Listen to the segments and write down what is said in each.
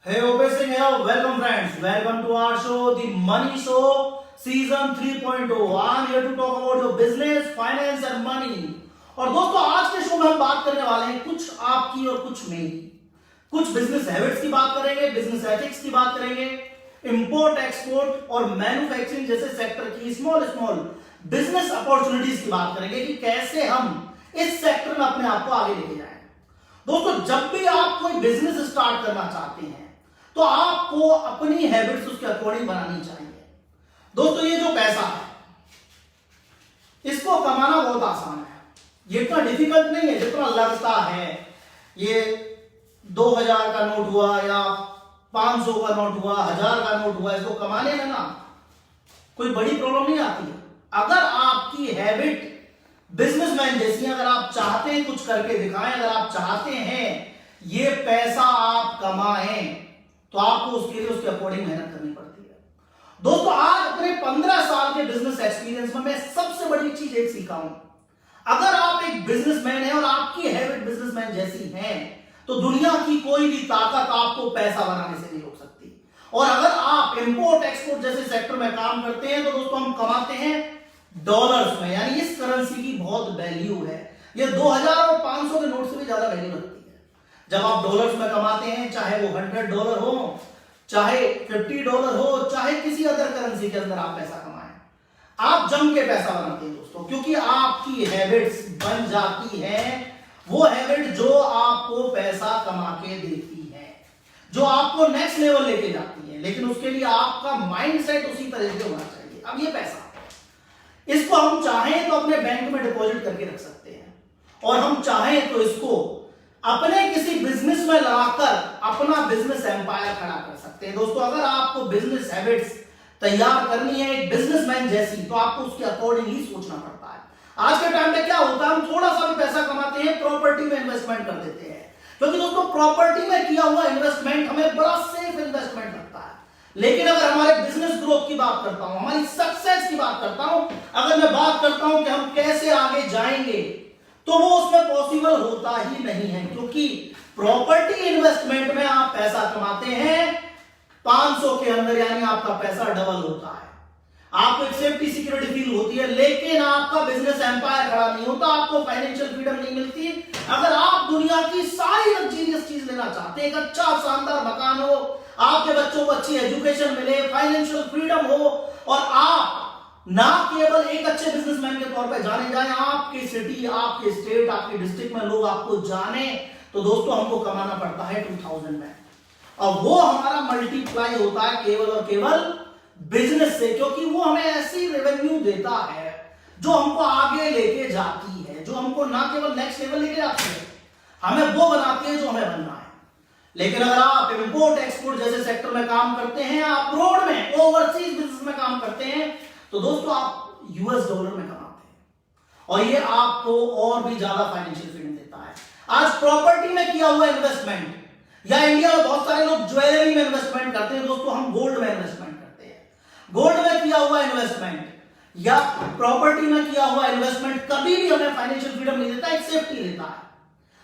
Hey, OP Singh here. Welcome, friends. Welcome to our show, The Money Show, Season 3.0. I'm here to talk about your business, finance and money. और दोस्तों, आज के show में हम बात करने वाले हैं कुछ आपकी और कुछ मेरी, कुछ बिजनेस हैबिट्स की बात करेंगे, बिजनेस एथिक्स की बात करेंगे, इंपोर्ट एक्सपोर्ट और मैन्युफैक्चरिंग जैसे सेक्टर की स्मॉल बिजनेस अपॉर्चुनिटीज की बात करेंगे कि कैसे हम इस सेक्टर में अपने आप को आगे लेके जाएं। दोस्तों, जब भी आप कोई बिजनेस स्टार्ट करना चाहते हैं तो आपको अपनी हैबिट्स उसके अकॉर्डिंग बनानी चाहिए। दोस्तों, ये जो पैसा है इसको कमाना बहुत आसान है, ये इतना डिफिकल्ट नहीं है जितना लगता है। ये 2000 का नोट हुआ या 500 का नोट हुआ, 1000 का नोट हुआ, इसको कमाने में ना कोई बड़ी प्रॉब्लम नहीं आती है। अगर आपकी हैबिट बिजनेसमैन जैसी है, अगर आप चाहते हैं कुछ करके दिखाएं, अगर आप चाहते हैं ये पैसा आप कमाएं, तो आपको उसके लिए उसके अकॉर्डिंग मेहनत करनी पड़ती है। दोस्तों, आज अपने 15 साल के बिजनेस एक्सपीरियंस में मैं सबसे बड़ी चीज एक सीखा हूं। अगर आप एक बिजनेसमैन हैं और आपकी हैबिट बिजनेसमैन जैसी है तो दुनिया की कोई भी ताकत आपको पैसा बनाने से नहीं रोक सकती। और अगर आप इंपोर्ट एक्सपोर्ट जैसे सेक्टर में काम करते हैं तो दोस्तों हम कमाते हैं डॉलर्स में, यानी इस करेंसी की बहुत वैल्यू है। ये 2000 और 500 के नोट से भी ज्यादा वैल्यू रखती है। जब आप डॉलर्स में कमाते हैं, चाहे वो $100 हो, चाहे $50 हो, चाहे किसी अदर करेंसी के अंदर आप पैसा कमाएं, आप जम के पैसा बनाते हैं दोस्तों, क्योंकि आपकी हैबिट्स बन जाती है वो हैबिट जो आपको पैसा कमा के देती है, जो आपको नेक्स्ट लेवल लेके जाती है। लेकिन उसके लिए आपका माइंडसेट उसी तरह से होना चाहिए। अब ये पैसा, इसको हम चाहें तो अपने बैंक में डिपॉजिट करके रख सकते हैं, और हम चाहें तो इसको अपने किसी बिजनेस में लगाकर अपना बिजनेस एम्पायर खड़ा कर सकते हैं। दोस्तों, अगर आपको बिजनेस हैबिट्स तैयार करनी है एक बिजनेसमैन जैसी, तो आपको उसके अकॉर्डिंग ही सोचना पड़ता है। आज के टाइम में क्या होता है, हम थोड़ा सा भी पैसा कमाते हैं, प्रॉपर्टी में इन्वेस्टमेंट कर देते हैं, क्योंकि दोस्तों प्रॉपर्टी में किया हुआ इन्वेस्टमेंट हमें बड़ा सेफ इन्वेस्टमेंट लगता है। लेकिन अगर हमारे बिजनेस ग्रोथ की बात करता हूं, हमारी सक्सेस की बात करता हूं, अगर मैं बात करता हूं कि हम कैसे आगे जाएंगे, तो वो उसमें पॉसिबल होता ही नहीं है, क्योंकि प्रॉपर्टी इन्वेस्टमेंट में आप पैसा कमाते हैं 500 के अंदर, यानी आपका पैसा डबल होता है, आपको एक सेफ्टी सिक्योरिटी फील होती है, लेकिन आपका बिजनेस एम्पायर खड़ा नहीं होता, आपको फाइनेंशियल फ्रीडम नहीं मिलती। अगर आप दुनिया की सारी लग्जरियस चीज लेना चाहते हैं, एक अच्छा शानदार मकान हो, आपके बच्चों को अच्छी एजुकेशन मिले, फाइनेंशियल फ्रीडम हो, और आप ना केवल एक अच्छे बिजनेसमैन के तौर पे जाने जाएं, आपकी सिटी, आपके स्टेट, आपके डिस्ट्रिक्ट में लोग आपको जाने, तो दोस्तों हमको कमाना पड़ता है 2000 में, और वो हमारा मल्टीप्लाई होता है केवल और केवल बिजनेस से, क्योंकि वो हमें ऐसी रेवेन्यू देता है जो हमको आगे लेके जाती है, जो हमको ना केवल नेक्स्ट लेवल लेके जाती है, हमें वो बनाती है जो हमें बनना है। लेकिन अगर आप इंपोर्ट एक्सपोर्ट जैसे सेक्टर में काम करते हैं, आप अब्रॉड में ओवरसीज बिजनेस में काम करते हैं, तो दोस्तों आप US डॉलर में कमाते हैं, और ये आपको और भी ज्यादा फाइनेंशियल फ्रीडम देता है। आज प्रॉपर्टी में किया हुआ इन्वेस्टमेंट, या इंडिया में बहुत सारे लोग ज्वेलरी में इन्वेस्टमेंट करते हैं, दोस्तों हम गोल्ड में इन्वेस्टमेंट करते हैं। गोल्ड में किया हुआ इन्वेस्टमेंट या प्रॉपर्टी में किया हुआ इन्वेस्टमेंट कभी भी हमें फाइनेंशियल फ्रीडम नहीं देता, एक सेफ्टी देता है।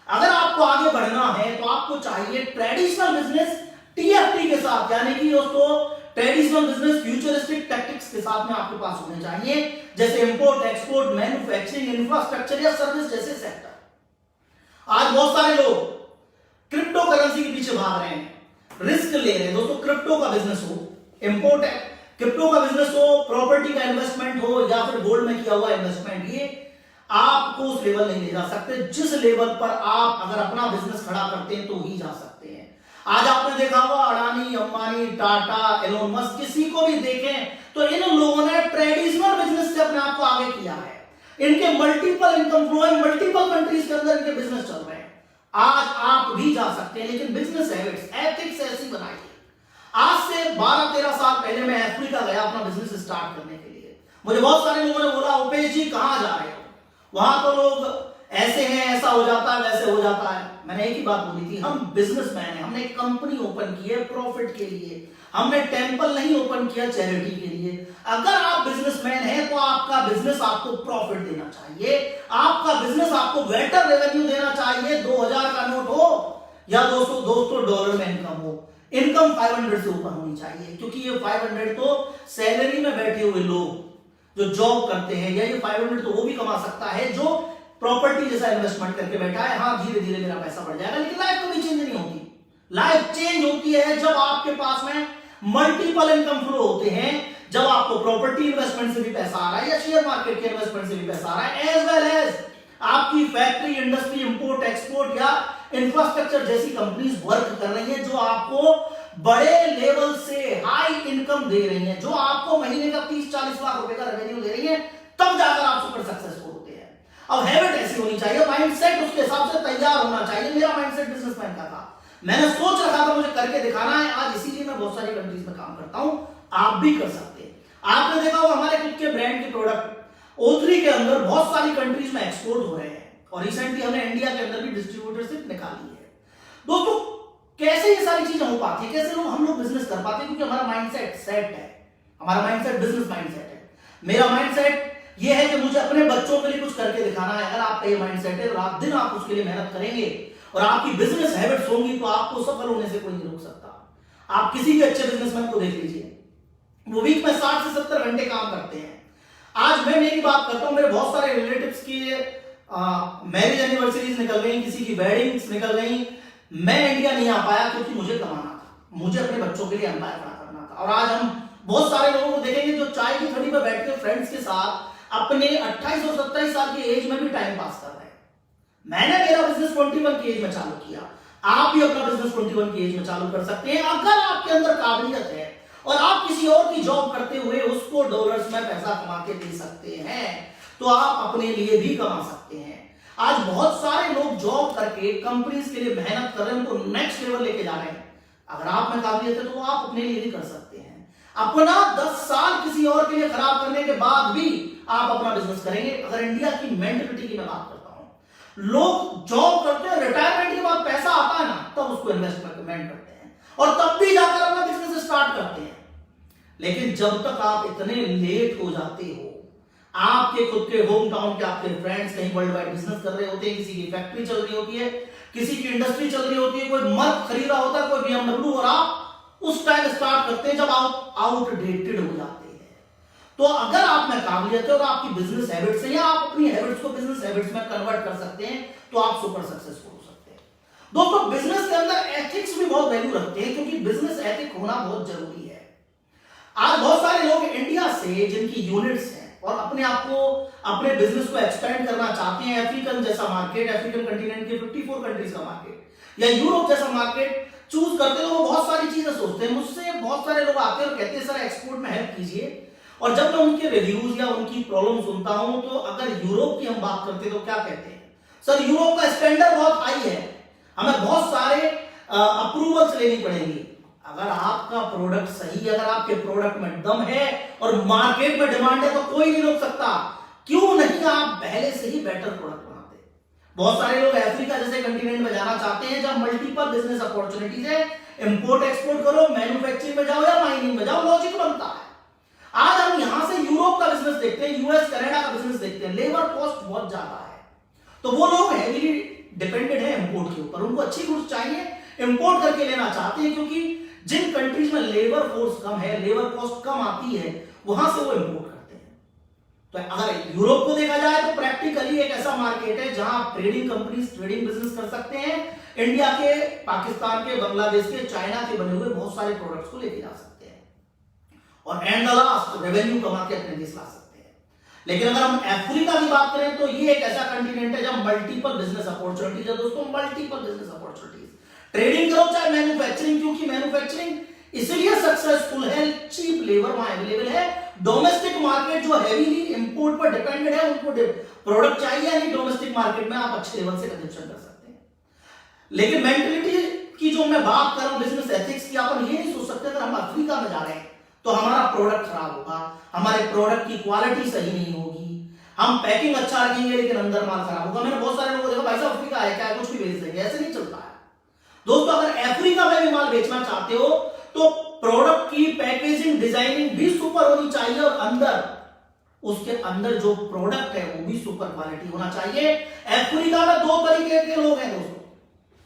अगर आपको आगे बढ़ना है तो आपको चाहिए ट्रेडिशनल बिजनेस TFT के साथ, यानी कि दोस्तों ट्रेडिशनल बिजनेस फ्यूचरिस्टिक टैक्टिक्स के साथ में आपके पास होने चाहिए, जैसे इंपोर्ट एक्सपोर्ट, मैन्युफैक्चरिंग, इंफ्रास्ट्रक्चर या सर्विस जैसे सेक्टर। आज बहुत सारे लोग क्रिप्टो करेंसी के पीछे भाग रहे हैं, रिस्क ले रहे हैं। दोस्तों, क्रिप्टो का बिजनेस हो, इंपोर्ट क्रिप्टो का बिजनेस हो, प्रॉपर्टी का इन्वेस्टमेंट हो, या फिर गोल्ड में किया हुआ इन्वेस्टमेंट, ये आपको उस लेवल नहीं ले जा सकते जिस लेवल पर आप अगर अपना बिजनेस खड़ा करते हैं तो ही जा सकते हैं। आज आपने देखा होगा अडानी, अंबानी, टाटा, एलोन मस्क, किसी को भी देखें तो इन लोगों ने ट्रेडिशनल बिजनेस से अपने आप को आगे किया है। इनके मल्टीपल इनकम फ्लो है, मल्टीपल कंट्रीज के अंदर इनके बिजनेस चल रहे हैं। आज आप भी जा सकते हैं, लेकिन बिजनेस हैबिट्स, एथिक्स ऐसी बनाइए। आज से 12-13 साल पहले मैं अफ्रीका गया अपना बिजनेस स्टार्ट करने के लिए। मुझे बहुत सारे लोगों ने बोला, उपेश जी कहां जा रहे हो, वहां तो लोग ऐसे हैं, ऐसा हो जाता है, वैसे हो जाता है। मैंने एक ही बात बोली थी, हम बिजनेसमैन हैं, हमने एक कंपनी ओपन की है प्रॉफिट के लिए, हमने टेंपल नहीं ओपन किया चैरिटी के लिए। अगर आप बिजनेसमैन हैं तो आपका बिजनेस आपको प्रॉफिट देना चाहिए, आपका बिजनेस आपको बेटर रेवेन्यू देना चाहिए। 2000 का नोट हो या दोस्तों $200 में इनकम हो, इनकम 500 से ऊपर होनी चाहिए, क्योंकि ये 500 तो सैलरी में बैठे हुए लोग जो जॉब करते हैं, या ये 500 तो वो भी कमा सकता है जो प्रॉपर्टी जैसा इन्वेस्टमेंट करके बैठा है। हाँ, धीरे धीरे मेरा पैसा बढ़ जाएगा, लेकिन लाइफ कभी चेंज नहीं होती। लाइफ चेंज होती है जब आपके पास में मल्टीपल इनकम फ्लो होते हैं, जब आपको प्रॉपर्टी इन्वेस्टमेंट से भी पैसा आ रहा है या शेयर मार्केट के इन्वेस्टमेंट से भी पैसा आ रहा है, एज वेल एज आपकी फैक्ट्री, इंडस्ट्री, इंपोर्ट एक्सपोर्ट या इंफ्रास्ट्रक्चर जैसी कंपनीज वर्क कर रही हैं जो आपको बड़े लेवल से हाई इनकम दे रही हैं, जो आपको महीने का 30-40 लाख रुपए का रेवेन्यू दे रही है, तब जाकर आप सुपर सक्सेसफुल होते हैं। अब हैबिट ऐसी होनी चाहिए, माइंडसेट उसके हिसाब से तैयार होना चाहिए। मेरा माइंडसेट बिजनेसमैन का था, मैंने सोच रखा था मुझे करके दिखाना है, आज इसीलिए मैं बहुत सारी कंट्रीज में काम करता हूं। आप भी कर सकते हैं। आपने देखा होगा हमारे खुद के ब्रांड के प्रोडक्ट O3 के अंदर बहुत सारी कंट्रीज में एक्सपोर्ट हो रहे हैं, और रिसेंटली हमने इंडिया के अंदर भी डिस्ट्रीब्यूटरशिप निकाली है। दोस्तों, कैसे ये सारी चीजें हो पाती है, कैसे हम लोग बिजनेस कर पाते हैं? क्योंकि हमारा माइंडसेट सेट है, हमारा माइंडसेट बिजनेस माइंडसेट है। मेरा माइंडसेट ये है कि मुझे अपने बच्चों के लिए कुछ करके दिखाना है। अगर आपका ये माइंडसेट है, रात दिन आप उसके लिए मेहनत करेंगे और आपकी बिजनेस हैबिट्स होंगी, तो आपको सफल होने से कोई नहीं रोक सकता। आप किसी भी अच्छे बिजनेसमैन को देख लीजिए, वो वीक में 60 से 70 घंटे काम करते हैं। आज मैं मेरी बात करता हूं, मेरे बहुत सारे रिलेटिव्स की मैरिज एनिवर्सरीज निकल गई, किसी की वेडिंग्स निकल गई। मैं इंडिया नहीं आ पाया क्योंकि मुझे कमाना था, मुझे अपने बच्चों के लिए एम्पायर खड़ा करना था। और आज हम बहुत सारे लोगों को देखेंगे जो चाय की थड़ी पर बैठ के फ्रेंड्स के साथ अपने 28 और 27 साल की एज में भी टाइम पास कर रहे हैं। मैंने मेरा बिजनेस 21 की एज में चालू किया, आप भी अपना बिजनेस 21 की एज में चालू कर सकते हैं, अगर आपके अंदर काबिलियत है और आप किसी और की जॉब करते हुए उसको डॉलर्स में पैसा कमा के दे सकते हैं, तो आप अपने लिए भी कमा सकते हैं। आज बहुत सारे लोग जॉब करके कंपनीज के लिए मेहनत कर रहे हैं, उनको नेक्स्ट लेवल लेके जा रहे हैं। अगर आप में काबिलियत है तो आप अपने लिए भी कर सकते हैं। अपना 10 साल किसी और के लिए खराब करने के बाद भी आप अपना बिजनेस करेंगे। अगर इंडिया की मेंटलिटी की मैं बात करता हूं, लोग जॉब करते हैं, रिटायरमेंट के बाद पैसा आता है ना, तब उसको इन्वेस्टमेंट करते हैं और तब भी जाकर अपना बिजनेस स्टार्ट करते हैं। लेकिन जब तक आप इतने लेट हो जाते हो, आपके खुद के होम टाउन के आपके फ्रेंड्स कहीं वर्ल्ड वाइड बिजनेस कर रहे होते हैं, किसी की फैक्ट्री चल रही होती है, किसी की इंडस्ट्री चल रही होती है, कोई मर्क खरीदा होता है, कोई BMW, और आप उस टाइम स्टार्ट करते हैं जब आप आउटडेटेड हो जाते हैं। तो अगर आप में काबिलियत है और आपकी बिजनेस हैबिट्स है, या आप अपनी हैबिट्स को बिजनेस हैबिट्स में कन्वर्ट कर सकते हैं, तो आप सुपर सक्सेसफुल हो सकते हैं। दोस्तों, बिजनेस के अंदर एथिक्स भी बहुत वैल्यू रखते हैं, क्योंकि बिजनेस एथिक होना बहुत जरूरी है। आज बहुत सारे लोग इंडिया से जिनकी यूनिट्स हैं और अपने आप को, अपने बिजनेस को एक्सपेंड करना चाहते हैं, अफ्रीकन जैसा मार्केट, अफ्रीकन कंटिनेंट के 54 कंट्रीज का मार्केट या यूरोप जैसा मार्केट चूज करते हैं, तो वो बहुत सारी चीजें सोचते हैं। मुझसे बहुत सारे लोग आते हैं और कहते हैं सर एक्सपोर्ट में हेल्प कीजिए, और जब मैं उनके रिव्यूज या उनकी प्रॉब्लम सुनता हूं, तो अगर यूरोप की हम बात करते हैं तो क्या कहते हैं, सर यूरोप का स्टैंडर्ड बहुत हाई है, हमें बहुत सारे अप्रूवल्स लेनी पड़ेंगी। अगर आपका प्रोडक्ट सही है, अगर आपके प्रोडक्ट में दम है और मार्केट में डिमांड है, तो कोई नहीं रोक सकता। क्यों नहीं आप पहले से ही बेटर प्रोडक्ट बनाते? बहुत सारे लोग अफ्रीका जैसे कंटिनेंट में जाना चाहते हैं जहां मल्टीपल बिजनेस अपॉर्चुनिटीज है, इंपोर्ट एक्सपोर्ट करो, मैन्युफैक्चरिंग में जाओ या माइनिंग में जाओ, लॉजिक बनता है। आज हम यहां से यूरोप का बिजनेस देखते हैं, यूएस कनाडा का बिजनेस देखते हैं, लेबर कॉस्ट बहुत ज्यादा है, तो वो लोग हैवीली डिपेंडेंट है इंपोर्ट के ऊपर, उनको अच्छी गुड्स चाहिए, इंपोर्ट करके लेना चाहते हैं, क्योंकि जिन कंट्रीज में लेबर फोर्स कम है, लेबर कॉस्ट कम आती है, वहां से वो इंपोर्ट करते हैं। तो अगर यूरोप को देखा जाए तो प्रैक्टिकली एक ऐसा मार्केट है जहां आप ट्रेडिंग कंपनीज ट्रेडिंग बिजनेस कर सकते हैं, इंडिया के, पाकिस्तान के, बांग्लादेश के, चाइना के बने हुए बहुत सारे प्रोडक्ट्स को लेके जा सकते हैं और एंड द लास्ट रेवेन्यू कमा के अपने देश ला सकते हैं। लेकिन अगर हम अफ्रीका की बात करें तो ये एक ऐसा कंटिनेंट है जहां मल्टीपल बिजनेस अपॉर्चुनिटीज है। दोस्तों, मल्टीपल बिजनेस अपॉर्चुनिटीज, ट्रेडिंग करो चाहे मैन्युफैक्चरिंग, क्योंकि मैन्युफैक्चरिंग इसलिए सक्सेसफुल है, चीप लेबर वहां अवेलेबल है। डोमेस्टिक मार्केट जो हेवीली इंपोर्ट पर डिपेंडेंट है, उनको प्रोडक्ट चाहिए, यानी डोमेस्टिक मार्केट में आप अच्छे लेवल से कंजप्शन कर सकते हैं। लेकिन मेंटलिटी की जो मैं बात कर रहा हूं, बिजनेस एथिक्स की, अपन ये नहीं सोच सकते अगर हम अफ्रीका में जा रहे हैं तो हमारा प्रोडक्ट खराब होगा, हमारे प्रोडक्ट की क्वालिटी सही नहीं होगी, हम पैकिंग अच्छा रखेंगे लेकिन अंदर माल खराब होगा। मैंने बहुत सारे लोगों को देखा, भाई साहब अफ्रीका है क्या, कुछ भी बेच देंगे, ऐसे नहीं चलता है। दोस्तों, अगर अफ्रीका में भी माल बेचना चाहते हो तो प्रोडक्ट की पैकेजिंग, डिजाइनिंग भी सुपर होनी चाहिए और अंदर, उसके अंदर जो प्रोडक्ट है वो भी सुपर क्वालिटी होना चाहिए। अफ्रीका में दो तरीके के लोग हैं दोस्तों,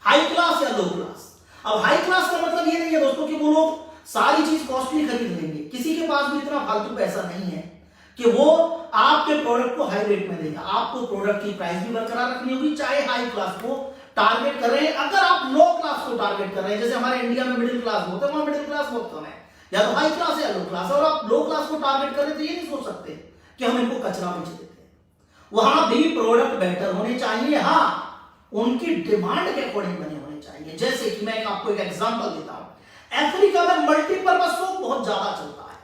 हाई क्लास या लो क्लास। अब हाई क्लास का मतलब ये नहीं है दोस्तों कि वो लोग सारी चीज कॉस्टली खरीद लेंगे। किसी के पास भी इतना फालतू पैसा नहीं है कि वो आपके प्रोडक्ट को हाई रेट में देगा। आपको प्रोडक्ट की प्राइस भी बरकरार रखनी होगी, चाहे हाई क्लास को टारगेट कर रहे हैं। अगर आप लो क्लास को टारगेट कर रहे हैं, जैसे हमारे इंडिया में मिडिल क्लास होते हैं, वहां मिडिल क्लास बहुत कम है, या तो हाई क्लास या लो क्लास, और आप लो क्लास को टारगेट कर रहे हैं तो ये नहीं सोच सकते कि हम इनको कचरा बेच देते हैं। वहां भी प्रोडक्ट बेटर होने चाहिए, हाँ उनकी डिमांड के अकॉर्डिंग बने होने चाहिए। जैसे कि मैं आपको एक एग्जांपल देता हूं, अफ्रीका में मल्टीपर्पज सोप बहुत ज्यादा चलता है,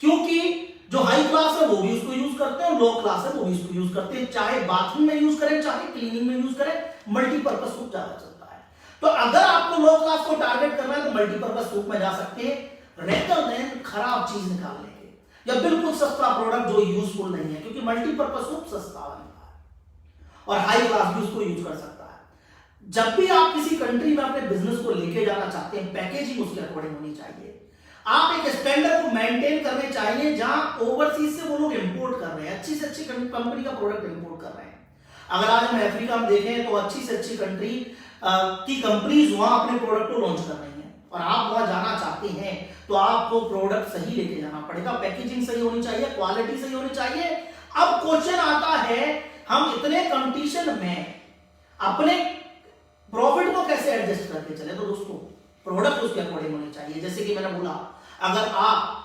क्योंकि जो हाई क्लास है वो भी उसको यूज करते हैं, लो क्लास है वो भी उसको यूज करते हैं, चाहे बाथरूम में यूज करें चाहे क्लीनिंग में यूज करें, मल्टीपर्पज सोप ज्यादा चलता है। तो अगर आपको लो क्लास को टारगेट करना है तो मल्टीपर्पज सोप में जा सकते हैं, रेदर देन खराब चीज निकालने के या बिल्कुल सस्ता प्रोडक्ट जो यूजफुल नहीं है, क्योंकि मल्टीपर्पज सोप सस्ता बनता है और हाई क्लास भी उसको यूज कर सकता है। जब भी आप किसी कंट्री में अपने बिजनेस को लेके जाना चाहते हैं, पैकेजिंग उसके अकॉर्डिंग होनी चाहिए। आप एक स्टैंडर्ड को मेंटेन करने चाहिए, जहां ओवरसीज से वो लोग इंपोर्ट कर रहे हैं, अच्छी से अच्छी कंपनी का प्रोडक्ट इंपोर्ट कर रहे हैं। अगर आज हम अफ्रीका में देखें तो अच्छी से अच्छी कंट्री की कंपनीज वहां अपने प्रोडक्ट को लॉन्च कर रही हैं, और आप वहां जाना चाहते हैं तो आपको प्रोडक्ट सही लेके जाना पड़ेगा, पैकेजिंग सही होनी चाहिए, क्वालिटी सही होनी चाहिए। अब क्वेश्चन आता है, हम इतने कंपटीशन में अपने प्रॉफिट को कैसे एडजस्ट करके चले? तो दोस्तों प्रोडक्ट उसके अकॉर्डिंग होने चाहिए। जैसे कि मैंने बोला, अगर आप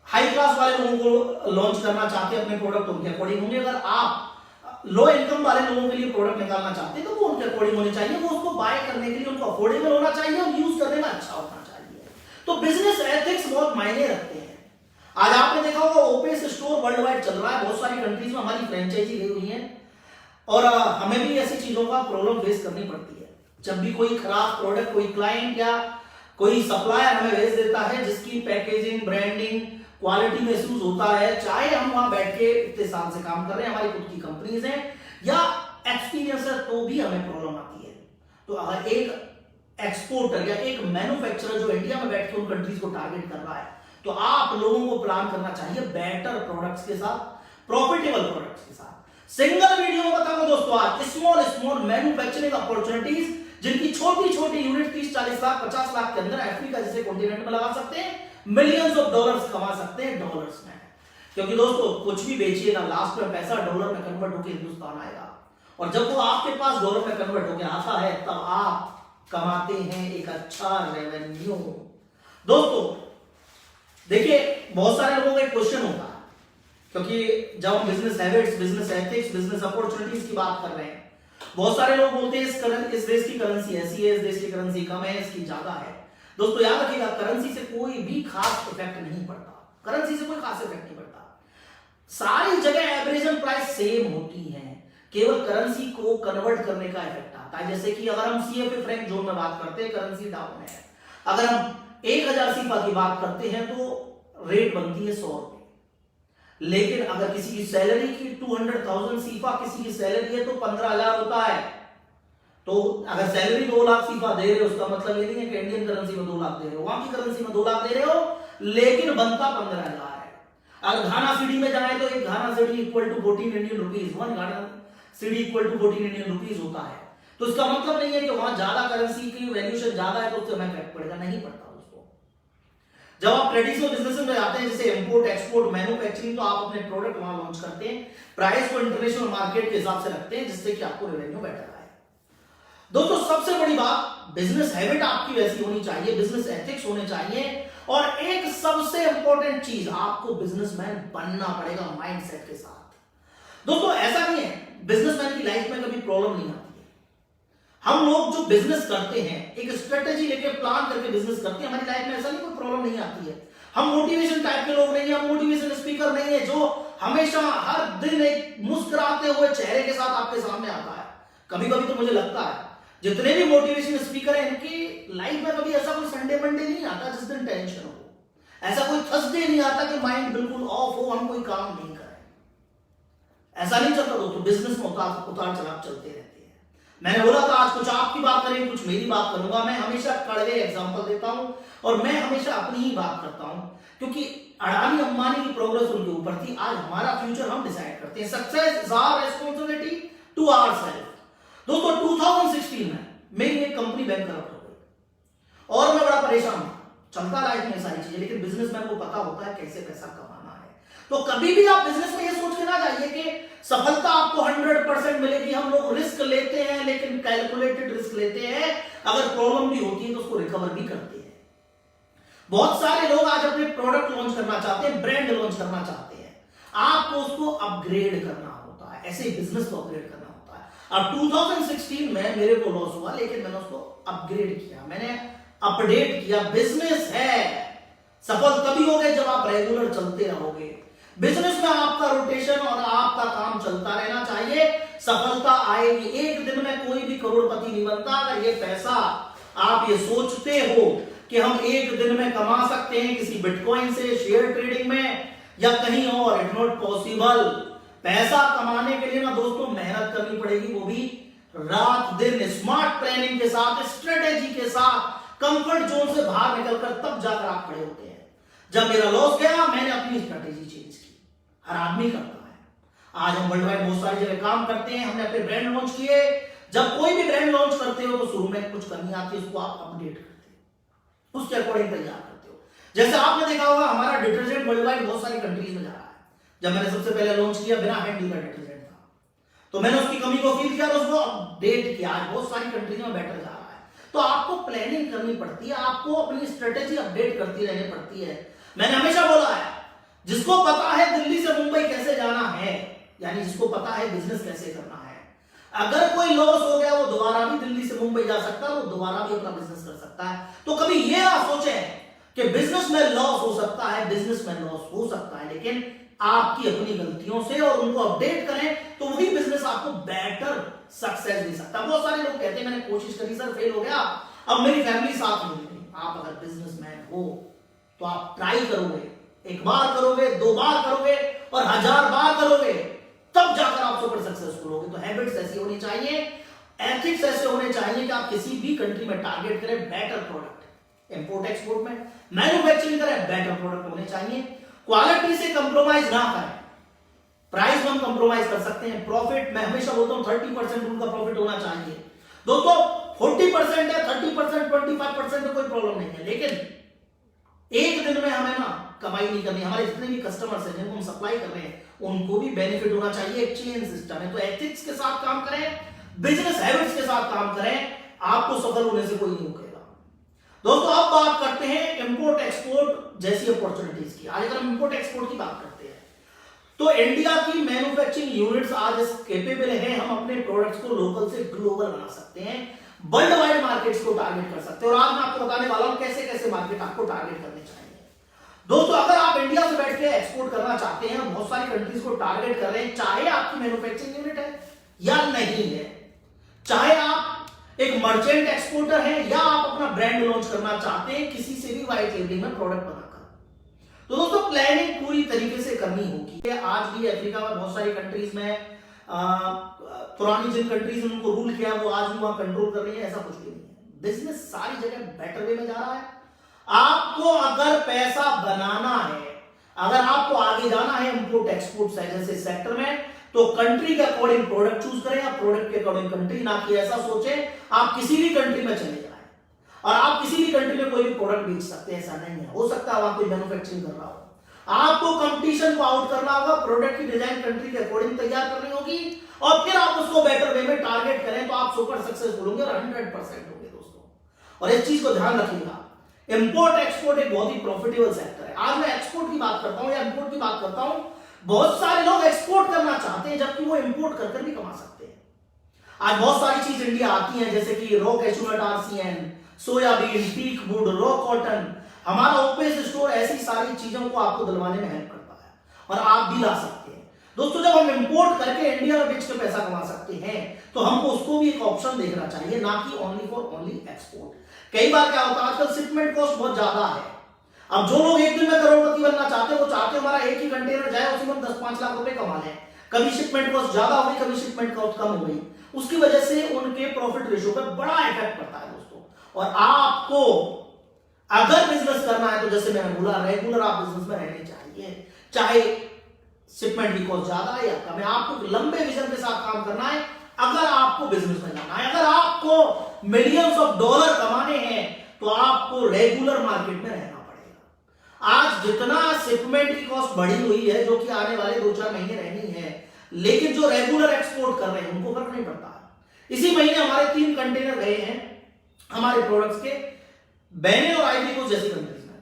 हाई क्लास वाले लोगों को लॉन्च करना चाहते हैं अपने प्रोडक्ट, उनके अकॉर्डिंग होंगे। अगर आप लो इनकम वाले लोगों के लिए प्रोडक्ट निकालना चाहते हैं तो वो उनके अकॉर्डिंग होने चाहिए, वो उसको बाय करने के लिए उनको अफोर्डेबल होना चाहिए और यूज करने में अच्छा होना चाहिए। तो बिजनेस एथिक्स बहुत मायने रखते हैं। आज आपने देखा होगा ओपेस स्टोर वर्ल्ड वाइड चल रहा है, बहुत सारी कंट्रीज में हमारी फ्रेंचाइजी गई हुई है, और हमें भी ऐसी चीजों का प्रॉब्लम फेस करनी पड़ती है। जब भी कोई खराब प्रोडक्ट कोई क्लाइंट या कोई सप्लायर हमें भेज देता है जिसकी पैकेजिंग, ब्रांडिंग, क्वालिटी में इश्यूज होता है, चाहे हम वहां बैठ के इतने साल से काम कर रहे हैं, हमारी खुद की कंपनीज हैं या एक्सपीरियंस है, तो भी हमें प्रॉब्लम आती है। तो अगर एक एक्सपोर्टर या एक मैन्युफैक्चरर जो इंडिया में बैठ के उन कंट्रीज को टारगेट कर रहा है, तो आप लोगों को प्लान करना चाहिए बेटर प्रोडक्ट्स के साथ, प्रॉफिटेबल प्रोडक्ट्स के साथ। सिंगल वीडियो में बताऊंगा दोस्तों आज स्मॉल मैन्युफैक्चरिंग अपॉर्चुनिटीज, जिनकी छोटी छोटी यूनिट 30-40 लाख 50 लाख के अंदर अफ्रीका जैसे कॉन्टिनेंट में लगा सकते हैं, मिलियंस ऑफ डॉलर्स कमा सकते हैं डॉलर्स में। क्योंकि दोस्तों कुछ भी बेचिएगा, लास्ट में पैसा डॉलर में कन्वर्ट होकर हिंदुस्तान आएगा, और जब वो आपके पास डॉलर में कन्वर्ट होकर आता है तब आप कमाते हैं एक अच्छा रेवेन्यू। दोस्तों देखिए, बहुत सारे लोगों का एक क्वेश्चन होता है, क्योंकि जब हम business habits, business ethics, business opportunities की बात कर रहे हैं, बहुत सारे लोग बोलते हैं इस देश की करेंसी ऐसी है, इस देश की करेंसी कम है, इसकी ज्यादा है। दोस्तों याद रखिएगा, करेंसी से कोई भी खास इफेक्ट नहीं पड़ता, करेंसी से कोई खास इफेक्ट नहीं पड़ता। सारी जगह एवरेज प्राइस सेम होती है, केवल करेंसी को कन्वर्ट करने का इफेक्ट आता है। जैसे कि अगर हम सीएफए फ्रैंक जोन में बात करते हैं, करेंसी डाउन है। अगर हम 1000 सीफा की बात करते हैं तो रेट बनती है 100 रुपए, लेकिन अगर किसी की सैलरी की 200,000 सीफा किसी की सैलरी है तो 15,000 होता है। तो अगर सैलरी 2 लाख सीफा दे रहे हो, उसका मतलब ये नहीं है कि इंडियन करेंसी में 2 लाख दे रहे हो, वहां की करेंसी में 2 लाख दे रहे हो, लेकिन बनता 15,000 है। अगर घाना सीडी में जाए तो एक Ghana cedi equal to 14 Indian rupees, 1 Ghana cedi equal to 14 Indian rupees होता है। तो इसका मतलब नहीं है कि वहां ज्यादा करेंसी की वैल्यूएशन ज्यादा है तो उससे हमें इफेक्ट पड़ेगा, नहीं पड़ता। जब आप ट्रेडिशनल बिजनेस में जाते हैं, जैसे इंपोर्ट, एक्सपोर्ट, मैन्युफैक्चरिंग, तो आप अपने प्रोडक्ट वहां लॉन्च करते हैं, प्राइस को इंटरनेशनल मार्केट के हिसाब से रखते हैं, जिससे कि आपको रेवेन्यू बेटर आए। दोस्तों सबसे बड़ी बात, बिजनेस हैबिट आपकी वैसी होनी चाहिए, बिजनेस एथिक्स होने चाहिए, और एक सबसे इंपॉर्टेंट चीज, आपको बिजनेसमैन बनना पड़ेगा माइंडसेट के साथ। दोस्तों ऐसा नहीं है, बिजनेसमैन की लाइफ में कभी प्रॉब्लम नहीं आती है। हम लोग जो बिजनेस करते हैं, एक स्ट्रेटेजी लेके प्लान करके बिजनेस करते हैं, हमारी लाइफ में ऐसा नहीं कोई प्रॉब्लम नहीं आती है। हम मोटिवेशन टाइप के लोग नहीं है, हम मोटिवेशन स्पीकर नहीं है जो हमेशा हर दिन एक मुस्कुराते हुए चेहरे के साथ आपके सामने आता है। कभी कभी तो मुझे लगता है जितने भी मोटिवेशन स्पीकर हैं, इनकी लाइफ में कभी ऐसा कोई संडे मंडे नहीं आता जिस दिन टेंशन हो, ऐसा कोई थर्सडे नहीं आता कि माइंड बिल्कुल ऑफ हो, हम कोई काम नहीं करें। ऐसा नहीं चलता दोस्तों, बिजनेस में उतार चढ़ाव चलते रहते हैं। मैंने बोला था आज कुछ आपकी बात करेंगे, कुछ मेरी बात करूंगा। मैं हमेशा कड़वे एग्जांपल देता हूं और मैं हमेशा अपनी ही बात करता हूं, क्योंकि अडानी अंबानी की प्रोग्रेस उनके ऊपर थी, आज हमारा फ्यूचर हम डिसाइड करते हैं। Success is our responsibility to ourself. दोस्तों 2016 में मेरी एक कंपनी बैंकरप्ट हो गई, और मैं बड़ा परेशान हूं। चलता लाइफ में सारी चीजें, लेकिन बिजनेसमैन को पता होता है कैसे पैसा कमाना है। तो कभी भी आप बिजनेस में ये सोच के ना जाइए कि सफलता आपको 100% मिलेगी। हम लोग रिस्क लेते हैं, लेकिन कैलकुलेटेड रिस्क लेते हैं। अगर प्रॉब्लम भी होती है तो उसको रिकवर भी करते हैं। बहुत सारे लोग आज अपने प्रोडक्ट लॉन्च करना चाहते हैं, ब्रांड लॉन्च करना चाहते हैं, आपको उसको अपग्रेड करना होता है। ऐसे बिजनेस को अपग्रेड करना होता है। अब 2016 में मेरे को लॉस हुआ, लेकिन मैंने उसको अपग्रेड किया, मैंने अपडेट किया। बिजनेस है, सफल तभी होगे जब आप रेगुलर चलते रहोगे। बिजनेस में आपका रोटेशन और आपका काम चलता रहना चाहिए, सफलता आएगी। एक दिन में कोई भी करोड़पति नहीं बनता। अगर ये पैसा आप ये सोचते हो कि हम एक दिन में कमा सकते हैं किसी बिटकॉइन से, शेयर ट्रेडिंग में या कहीं और, इट नॉट पॉसिबल। पैसा कमाने के लिए ना दोस्तों मेहनत करनी पड़ेगी, वो भी रात दिन, स्मार्ट प्लानिंग के साथ, स्ट्रेटेजी के साथ, कंफर्ट जोन से बाहर निकलकर तब जाकर आप खड़े होते हैं। जब मेरा लॉस गया, मैंने अपनी स्ट्रेटेजी चेंज की। हर आदमी करता है। आज हम वर्ल्ड वाइड बहुत सारी जगह काम करते हैं, हमने अपने ब्रांड लॉन्च किए। जब कोई भी ब्रांड लॉन्च करते हो तो शुरू में कुछ कमी आती है, उसको आप अपडेट करते हो, उसके अकॉर्डिंग तैयार करते हो। जैसे आपने देखा होगा हमारा डिटर्जेंट वर्ल्ड वाइड बहुत सारी कंट्रीज में जा रहा है। जब मैंने सबसे पहले लॉन्च किया बिना हैंड डील का डिटर्जेंट था, तो मैंने उसकी कमी को फील किया और उसको अपडेट किया। आज बहुत सारी कंट्रीज में बेटर जा रहा है। तो आपको प्लानिंग करनी पड़ती है, आपको अपनी स्ट्रेटेजी अपडेट करती रहनी पड़ती है। मैंने हमेशा बोला है, जिसको पता है दिल्ली से मुंबई कैसे जाना है, यानी जिसको पता है बिजनेस कैसे करना है, अगर कोई लॉस हो गया वो दोबारा भी दिल्ली से मुंबई जा सकता है, वो दोबारा भी अपना बिजनेस कर सकता है। तो कभी ये ना सोचें कि बिजनेस में लॉस हो सकता है, बिजनेस में लॉस हो सकता है, लेकिन आपकी अपनी गलतियों से और उनको अपडेट करें तो वही बिजनेस आपको बेटर सक्सेस दे सकता है। बहुत सारे लोग कहते हैं मैंने कोशिश करी सर, फेल हो गया, अब मेरी फैमिली साथ नहीं गई। आप अगर बिजनेसमैन हो तो आप ट्राई करोगे, एक बार करोगे, दो बार करोगे और 1000 बार करोगे, तब जाकर आप सुपर सक्सेसफुल होगे। तो हैबिट्स ऐसी होनी चाहिए, एथिक्स ऐसे होने चाहिए कि आप किसी भी कंट्री में टारगेट करें बेटर प्रोडक्ट, इंपोर्ट एक्सपोर्ट में मैन्युफैक्चरिंग करें, बेटर प्रोडक्ट होने चाहिए, क्वालिटी से कंप्रोमाइज ना करें। प्राइस में हम कंप्रोमाइज कर सकते हैं, प्रॉफिट मैं हमेशा बोलता हूं 30% रूल का प्रॉफिट होना चाहिए। दोस्तों 40% है, 30%, 25% तो कोई प्रॉब्लम नहीं है, लेकिन एक दिन में हमें ना कमाई नहीं करनी। हमारे जितने भी कस्टमर्स हैं जिनको हम सप्लाई कर रहे हैं उनको भी बेनिफिट होना चाहिए। एक चेन सिस्टम है, तो एथिक्स के साथ काम करें, बिजनेस हैबिट्स के साथ काम करें, आपको सफल होने से कोई नहीं रोकेगा। दोस्तों अब बात करते हैं इंपोर्ट एक्सपोर्ट जैसी अपॉर्चुनिटीज की। आज अगर हम इंपोर्ट एक्सपोर्ट की बात करते हैं तो इंडिया की मैन्युफैक्चरिंग यूनिट्स आज कैपेबल हैं, हम अपने प्रोडक्ट्स को लोकल से ग्लोबल बना सकते हैं, वर्ल्ड वाइड मार्केट्स को टारगेट कर सकते हैं। और आज मैं आपको बताने वाला हूं कैसे कैसे मार्केट आपको टारगेट करने चाहिए। दोस्तों अगर आप इंडिया से बैठ के एक्सपोर्ट करना चाहते हैं, बहुत सारी कंट्रीज को टारगेट कर रहे हैं, चाहे आपकी मैन्युफैक्चरिंग यूनिट है या नहीं है, चाहे आप एक मर्चेंट एक्सपोर्टर हैं या आप अपना ब्रांड लॉन्च करना चाहते हैं किसी से भी व्हाइट लेबलिंग में प्रोडक्ट बनाकर, तो दोस्तों प्लानिंग पूरी तरीके से करनी होगी। आज भी अफ्रीका में बहुत सारी कंट्रीज में पुरानी जिन कंट्रीज ने उनको रूल किया वो आज भी वहां कंट्रोल कर रही है, ऐसा कुछ भी नहीं है। बिजनेस सारी जगह बेटर वे में जा रहा है। आपको अगर पैसा बनाना है, अगर आपको आगे जाना है इंपोर्ट एक्सपोर्ट जैसे सेक्टर में, तो कंट्री के अकॉर्डिंग प्रोडक्ट चूज करें या प्रोडक्ट के अकॉर्डिंग कंट्री, ना कि ऐसा सोचें आप किसी भी कंट्री में चले जाएं और आप किसी भी कंट्री में कोई भी प्रोडक्ट बेच सकते हैं, ऐसा नहीं है। हो सकता है वहां कोई मैन्युफैक्चरिंग कर रहा हो, आपको कंपटीशन को आउट करना होगा, प्रोडक्ट की डिजाइन कंट्री के अकॉर्डिंग तैयार करनी होगी और फिर आप उसको बेटर वे में टारगेट करें तो आप सुपर सक्सेसफुल होंगे और 100% होंगे दोस्तों। और इस चीज को ध्यान रखिएगा, इंपोर्ट एक्सपोर्ट एक बहुत ही प्रॉफिटेबल सेक्टर है। आज मैं एक्सपोर्ट की बात करता हूं या इंपोर्ट की बात करता हूं, बहुत सारे लोग एक्सपोर्ट करना चाहते हैं जबकि वो इंपोर्ट कर भी कमा सकते हैं। आज बहुत सारी चीज इंडिया आती है जैसे कि raw cashew nut RCN, soybean, teak wood, raw cotton, हमारा ओपीएस स्टोर ऐसी सारी चीजों को आपको दिलवाने में हेल्प करता है और आप भी ला सकते हैं। दोस्तों जब हम इंपोर्ट करके इंडिया में बेच के पैसा कमा सकते हैं तो हमको उसको भी एक ऑप्शन देखना चाहिए, ना कि ओनली फॉर ओनली एक्सपोर्ट। कई बार क्या होता है आजकल शिपमेंट कॉस्ट बहुत ज्यादा है। अब जो लोग एक दिन में करोड़पति बनना चाहते हैं वो चाहते हैं हमारा एक ही कंटेनर जाए उसी में 10-5 लाख रुपए कमा लें। कभी शिपमेंट कॉस्ट ज्यादा हो गई, कभी शिपमेंट कॉस्ट कम हो गई, उसकी वजह से उनके प्रॉफिट रेशियो पर बड़ा इफेक्ट पड़ता है दोस्तों। और आपको अगर बिजनेस करना है तो जैसे मैंने बोला रेगुलर आप बिजनेस में रहने चाहिए, चाहे शिपमेंट की कॉस्ट ज्यादा है या कम है, आपको लंबे विजन के साथ काम करना है। अगर आपको बिजनेस में जाना है, अगर आपको मिलियंस ऑफ डॉलर कमाने हैं तो आपको रेगुलर मार्केट में रहना पड़ेगा। आज जितना शिपमेंट की कॉस्ट बढ़ी हुई है, जो कि आने वाले 2-4 महीने रहनी है, लेकिन जो रेगुलर एक्सपोर्ट कर रहे हैं उनको फर्क नहीं पड़ता। इसी महीने हमारे 3 कंटेनर गए हैं हमारे प्रोडक्ट्स के बेनिन और आइवरी कोस्ट जैसी कंट्रीज में।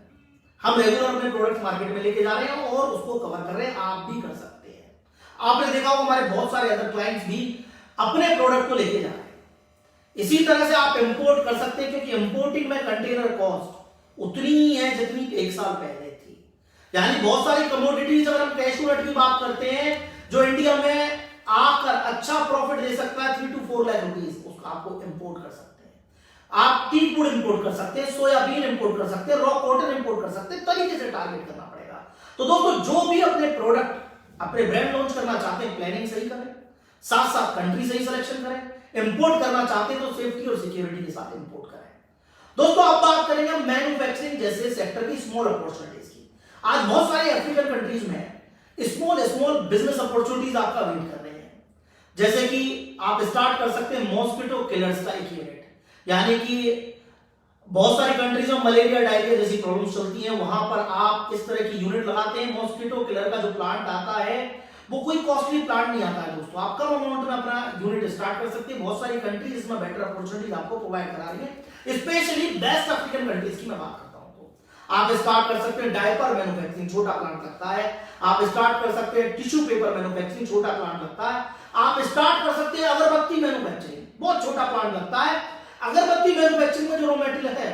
हम रेगुलर अपने प्रोडक्ट मार्केट में लेके जा रहे हैं और उसको कवर कर रहे हैं। आप भी कर सकते हैं। आपने देखा होगा हमारे बहुत सारे अदर क्लाइंट्स भी अपने प्रोडक्ट को लेके जा रहे हैं। इसी तरह से आप इंपोर्ट कर सकते हैं, क्योंकि इंपोर्टिंग में कंटेनर कॉस्ट उतनी ही है जितनी 1 साल पहले थी। यानी बहुत सारी कमोडिटीज, अगर हम कैशू नट की बात करते हैं, जो इंडिया में आकर अच्छा प्रॉफिट दे सकता है 3 to 4 लाख रुपीस, उसको आपको इंपोर्ट कर सकते हैं। आप टी फूड इंपोर्ट कर सकते हैं, सोयाबीन इंपोर्ट कर सकते हैं, रॉ कॉटन इंपोर्ट कर सकते हैं। तरीके से टारगेट करना पड़ेगा। तो दोस्तों, जो भी अपने प्रोडक्ट, अपने ब्रांड लॉन्च करना चाहते हैं, प्लानिंग सही करें, साथ साथ कंट्री सही सिलेक्शन करें। इंपोर्ट करना चाहते हैं तो सेफ्टी और सिक्योरिटी के साथ इंपोर्ट करें। दोस्तों, अब बात करेंगे मैन्युफैक्चरिंग जैसे सेक्टर की स्मॉल अपॉर्चुनिटीज की। आज बहुत सारे अफ्रीकन कंट्रीज में स्मॉल बिजनेस अपॉर्चुनिटीज आपका वेट कर रहे हैं। जैसे कि आप स्टार्ट कर सकते हैं मॉस्किटो किलर्स का एक यूनिट। यानी कि बहुत सारी कंट्रीज में मलेरिया, डायरिया जैसी प्रॉब्लम्स चलती हैं, वहां पर आप इस तरह की यूनिट लगाते हैं। मॉस्किटो किलर का जो प्लांट आता है वो कोई कॉस्टली प्लांट नहीं आता है दोस्तों। आप कम अमाउंट में अपना यूनिट स्टार्ट कर सकते हैं। बहुत सारी कंट्रीज इसमें बेटर अपॉर्चुनिटीज आपको प्रोवाइड करा रही है, स्पेशली बेस्ट अफ्रीकन कंट्रीज की मैं बात करता हूं। तो आप स्टार्ट कर सकते हैं डायपर मैन्युफैक्चरिंग, छोटा प्लांट लगता है। आप स्टार्ट कर सकते हैं टिश्यू पेपर मैन्युफैक्चरिंग, छोटा प्लांट लगता है। आप स्टार्ट कर सकते हैं अगरबत्ती मैन्युफैक्चरिंग, बहुत छोटा प्लांट लगता है। अगरबत्ती मैन्युफैक्चरिंग में जो रॉ मटेरियल है,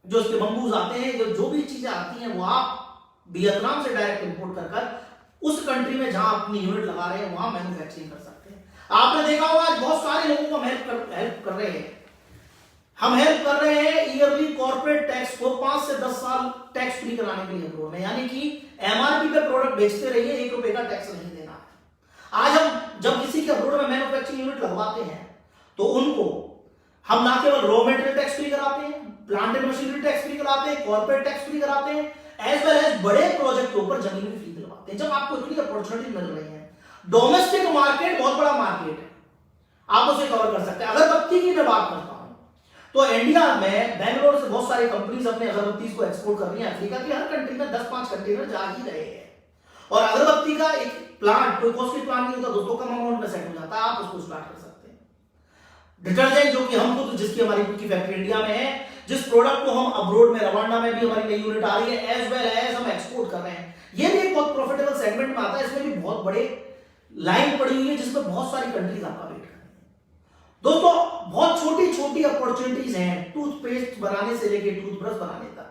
जो उसके बंबूज आते हैं, जो भी चीजें आती हैं, वो आप वियतनाम से डायरेक्ट इंपोर्ट कर उस कंट्री में जहां अपनी यूनिट लगा रहे हैं वहां मैन्युफैक्चरिंग कर सकते हैं। आपने देखा होगा आज बहुत सारे लोगों को हम हेल्प कर रहे हैं। हम हेल्प कर रहे हैं ईयरली कॉर्पोरेट टैक्स को 5 से 10 साल टैक्स फ्री कराने के लिए अप्रूवल में। यानी कि एमआरपी पे प्रोडक्ट बेचते रहिए, 1 रुपए का टैक्स नहीं देना है। आज हम जब किसी के अप्रूवल में मैन्युफैक्चरिंग यूनिट लगवाते हैं तो उनको हम ना केवल रॉ मटेरियल टैक्स फ्री कराते हैं, plant and machinery tax free कराते हैं, कॉर्पोरेट टैक्स फ्री कराते हैं, एज वेल एज बड़े प्रोजेक्ट के ऊपर जमीन फ्री दिलवाते हैं। जब आपको इतनी अपॉर्चुनिटी मिल रही है, डोमेस्टिक मार्केट बहुत बड़ा मार्केट है, आप उसे कवर कर सकते हैं। अगरबत्ती की मैं बात करता हूं तो इंडिया में बेंगलोर से बहुत सारी कंपनीज अपने अगरबत्ती को एक्सपोर्ट कर रही हैं। अफ्रीका की हर कंट्री में 10-5 कंटेनर जा ही रहे हैं। और अगरबत्ती का एक प्लांट कोई कॉस्टली प्लांट नहीं होता दोस्तों, कम अमाउंट में सेट हो जाता है, आप उसको स्टार्ट कर सकते हैं। डिटर्जेंट जो कि हम खुद, जिसकी हमारी खुद की फैक्ट्री इंडिया में है, जिस प्रोडक्ट को हम अब्रोड में, रवांडा में भी हमारी नई यूनिट आ रही है, एज वेल एज हम एक्सपोर्ट कर रहे हैं। ये भी एक बहुत प्रॉफिटेबल सेगमेंट में आता है। इसमें भी बहुत बड़े लाइन पड़ी हुई है जिसमें बहुत सारी कंट्रीज आपका वेट कर रही है। दोस्तों, बहुत छोटी छोटी अपॉर्चुनिटीज हैं, टूथपेस्ट बनाने से लेकर टूथब्रश बनाने तक,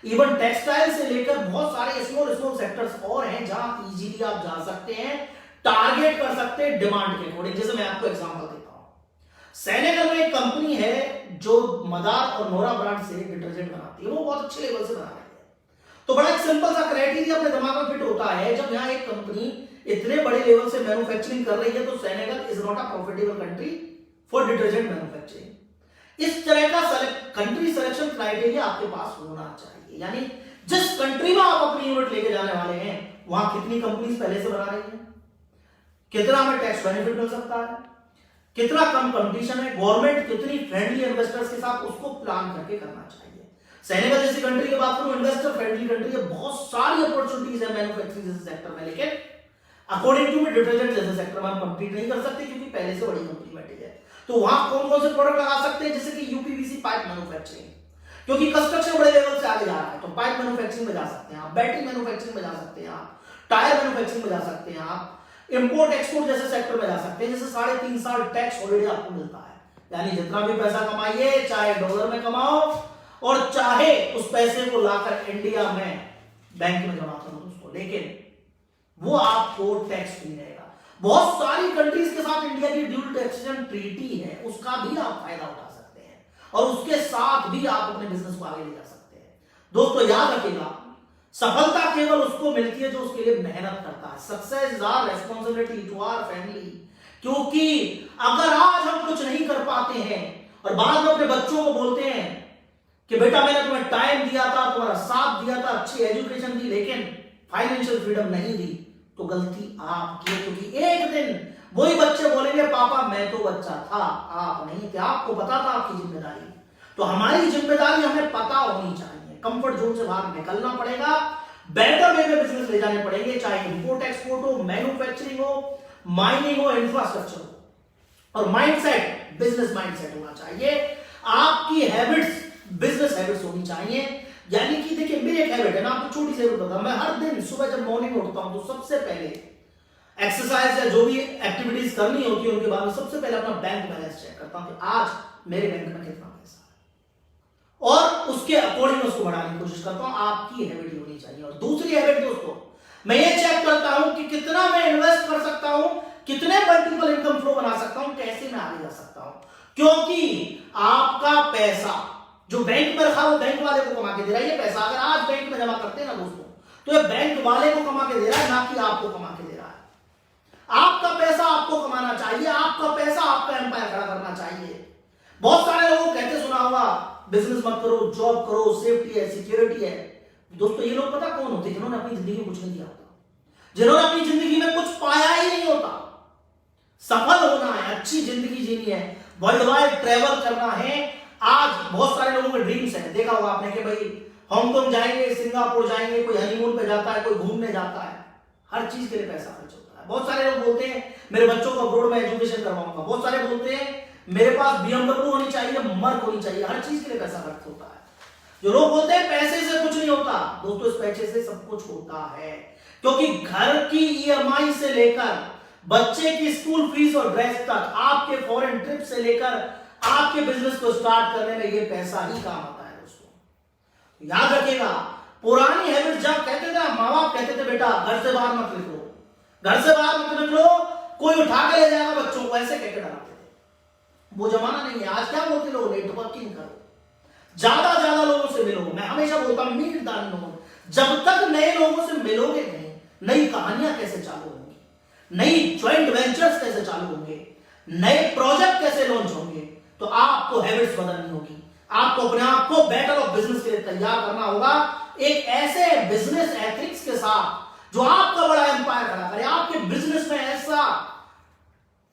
इवन टेक्सटाइल से लेकर बहुत सारे स्मॉल सेक्टर्स और हैं जहां इजीली आप जा सकते हैं, टारगेट कर सकते हैं डिमांड के अकॉर्डिंग। जैसे मैं आपको एग्जांपल देता हूं, सेनेगल में एक कंपनी है जो मदार और नोरा ब्रांड से डिटर्जेंट बनाती है, वो बहुत अच्छे लेवल से बना रही है। तो बड़ा एक सिंपल सा क्राइटेरिया अपने दिमाग में फिट होता है, जब यहां एक कंपनी इतने बड़े लेवल से मैन्युफैक्चरिंग कर रही है तो Senegal is not a profitable country for detergent manufacturing. इस तरह का कंट्री सिलेक्शन क्राइटेरिया आपके पास होना चाहिए। यानी जिस कंट्री में आप अपनी यूनिट लेके जाने वाले हैं, वहां कितनी कंपनीज पहले से बना रही है, कितना हमें टैक्स बेनिफिट मिल सकता है, कितना कम कंपटीशन है, गवर्नमेंट कितनी फ्रेंडली इन्वेस्टर्स के साथ, उसको प्लान करके करना चाहिए। सेनेगल जैसी कंट्री की बात करूं, इन्वेस्टर फ्रेंडली कंट्री है, बहुत सारी अपॉर्चुनिटीज है मैन्युफैक्चरिंग जैसे सेक्टर में, लेकिन अकॉर्डिंग टू मी डिटर्जेंट जैसे सेक्टर में हम कंपीट नहीं कर सकते क्योंकि पहले से बड़ी कंपनी बैठी है। तो वहां कौन कौन से प्रोडक्ट लगा सकते हैं, जैसे कि यूपीवीसी पाइप मैन्युफैक्चरिंग, क्योंकि कंस्ट्रक्शन बड़े लेवल से आगे जा रहा है, तो पाइप मैन्युफैक्चरिंग में जा सकते हैं आप, बैटरी मैन्युफैक्चरिंग में जा सकते हैं आप, टायर मैन्युफैक्चरिंग में जा सकते हैं आप, इंपोर्ट एक्सपोर्ट जैसे सेक्टर में जा सकते हैं, जैसे 3.5 साल टैक्स हॉलिडे आपको मिलता है। यानी जितना भी पैसा कमाइए, चाहे डॉलर में कमाओ और चाहे उस पैसे को लाकर इंडिया में बैंक में जमा करो दोस्तों, लेकिन वो आपको टैक्स फ्री रहेगा। बहुत सारी कंट्रीज के साथ इंडिया की ड्यूल टैक्सेशन ट्रीटी है, उसका भी आप फायदा उठा सकते हैं और उसके साथ भी आप अपने बिजनेस को आगे ले जा सकते हैं। दोस्तों याद रखिएगा, सफलता केवल उसको मिलती है जो उसके लिए मेहनत करता है। Success is our responsibility to our family. क्योंकि अगर आज हम कुछ नहीं कर पाते हैं और बाद में अपने बच्चों को बोलते हैं कि बेटा मैंने तुम्हें टाइम दिया था, तुम्हारा साथ दिया था, अच्छी एजुकेशन दी, लेकिन फाइनेंशियल फ्रीडम नहीं दी, तो गलती आपकी है। क्योंकि एक दिन वही बच्चे बोलेंगे पापा मैं तो बच्चा था, आप नहीं थे, आपको पता था आपकी जिम्मेदारी। तो हमारी जिम्मेदारी हमें पता होनी चाहिए, कंफर्ट जोन से बाहर निकलना पड़ेगा, बेटर वे में बिजनेस ले जाने पड़ेंगे, चाहे इंपोर्ट एक्सपोर्ट हो, मैन्युफैक्चरिंग हो, माइनिंग हो, इंफ्रास्ट्रक्चर हो। और माइंडसेट बिजनेस माइंडसेट होना चाहिए, आपकी हैबिट्स बिजनेस हैबिट्स होनी चाहिए। यानी कि देखिए मेरी एक हैबिट है, मैं आपको छोटी सी हैबिट बताऊं, मैं हर दिन सुबह जब मॉर्निंग में उठता हूं तो सबसे पहले एक्सरसाइज या जो भी एक्टिविटीज करनी होती है उनके बाद में सबसे पहले अपना बैंक बैलेंस चेक करता हूं कि आज मेरे बैंक में कितना पैसा है, और उसके अकॉर्डिंग उसको बढ़ाने की कोशिश करता हूं। आपकी हैबिट होनी चाहिए। और दूसरी हैबिट दोस्तों, मैं ये चेक करता हूं कि कितना मैं इन्वेस्ट कर सकता हूं, कितने मल्टीपल इनकम फ्लो बना सकता हूं, कैसे मैं आगे जा सकता हूं। क्योंकि आपका पैसा जो बैंक में रखा वो बैंक वाले को कमा के दे रहा है। ये पैसा अगर आज बैंक में जमा करते हैं ना दोस्तों, तो ये बैंक वाले को कमा के दे रहा है, ना कि आपको कमा के दे रहा है। आपका पैसा आपको कमाना चाहिए, आपका पैसा आपका एम्पायर खड़ा करना चाहिए। बहुत सारे लोगों को कहते सुना होगा बिजनेस मत करो, जॉब करो, सेफ्टी है, सिक्योरिटी है। दोस्तों ये लोग पता कौन होते हैं? जिन्होंने अपनी जिंदगी में कुछ नहीं किया होता, जिन्होंने अपनी जिंदगी में कुछ पाया ही नहीं होता। सफल होना है, अच्छी जिंदगी जीनी है, वर्ल्ड वाइड ट्रेवल करना है। आज बहुत सारे लोगों के ड्रीम्स हैं, देखा होगा आपने कि भाई हांगकांग जाएंगे, सिंगापुर जाएंगे, कोई हनीमून पे जाता है, कोई घूमने जाता है। हर चीज के लिए पैसा खर्च होता है। बहुत सारे लोग बोलते हैं मेरे बच्चों को अब्रॉड में एजुकेशन करवाऊंगा, बहुत सारे बोलते हैं मेरे पास BMW होनी चाहिए, मर्क होनी चाहिए। हर चीज के लिए पैसा खर्च होता है। जो लोग बोलते हैं पैसे से कुछ नहीं होता, दोस्तों इस पैसे से सब कुछ होता है। क्योंकि घर की EMI से लेकर बच्चे की स्कूल फीस और ड्रेस तक, आपके फॉरेन ट्रिप से लेकर आपके बिजनेस को स्टार्ट करने में ये पैसा ही काम आता है दोस्तों। याद रखिएगा, पुरानी हैबिट जब कहते थे, माँ बाप कहते थे बेटा घर से बाहर मत निकलो, घर से बाहर मत निकलो, कोई उठा के ले जाएगा बच्चों को, ऐसे कहकर डराते थे। वो जमाना नहीं है। आज क्या बोलते लोग? नेटवर्किंग करो, ज्यादा ज्यादा लोगों से मिलो। मैं हमेशा बोलता हूं मीट द अननोन। जब तक नए लोगों से मिलोगे नहीं, नई कहानियां कैसे चालू होंगी, नई ज्वाइंट वेंचर्स कैसे चालू होंगे, नए प्रोजेक्ट कैसे लॉन्च होंगे, तो आपको हैबिट्स बदलनी होगी। आपको अपने आप को बेटर ऑफ बिजनेस के लिए तैयार करना होगा, एक ऐसे बिजनेस एथिक्स के साथ जो आपका बड़ा एम्पायर खड़ा करे। आपके बिजनेस में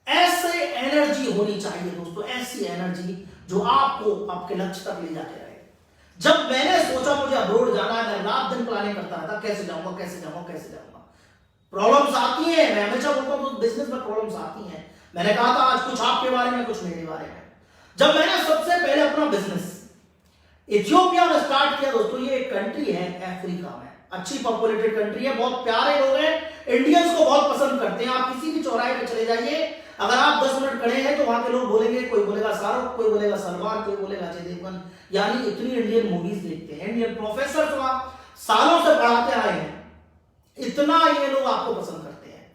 ऐसे एनर्जी होनी चाहिए दोस्तों, ऐसी एनर्जी जो आपको आपके लक्ष्य तक ले जाके रहे। जब मैंने सोचा मुझे अब्रॉड जाना है, मैं रात दिन प्लानिंग करता था, कैसे जाऊंगा कैसे जाऊंगा कैसे जाऊंगा। प्रॉब्लम्स आती हैं, मैं हमेशा बोलता हूं बिजनेस में प्रॉब्लम्स आती हैं। मैंने कहा था आज कुछ आपके बारे में, कुछ मेरे बारे में। जब मैंने सबसे पहले अपना बिजनेस इथियोपिया में स्टार्ट किया दोस्तों, ये एक कंट्री है अफ्रीका में, अच्छी पॉपुलेटेड कंट्री है, बहुत प्यारे लोग हैं, इंडियंस को बहुत पसंद करते हैं। आप किसी भी चौराहे पे चले जाइए, अगर आप 10 मिनट खड़े हैं तो वहां के लोग बोलेंगे, कोई बोलेगा शाहरुख, कोई बोलेगा सलमान, कोई बोलेगा अजय देवगन। यानी इतनी इंडियन मूवीज देखते हैं, इंडियन प्रोफेसर सालों से पढ़ाते आए हैं, इतना ये लोग आपको पसंद करते हैं।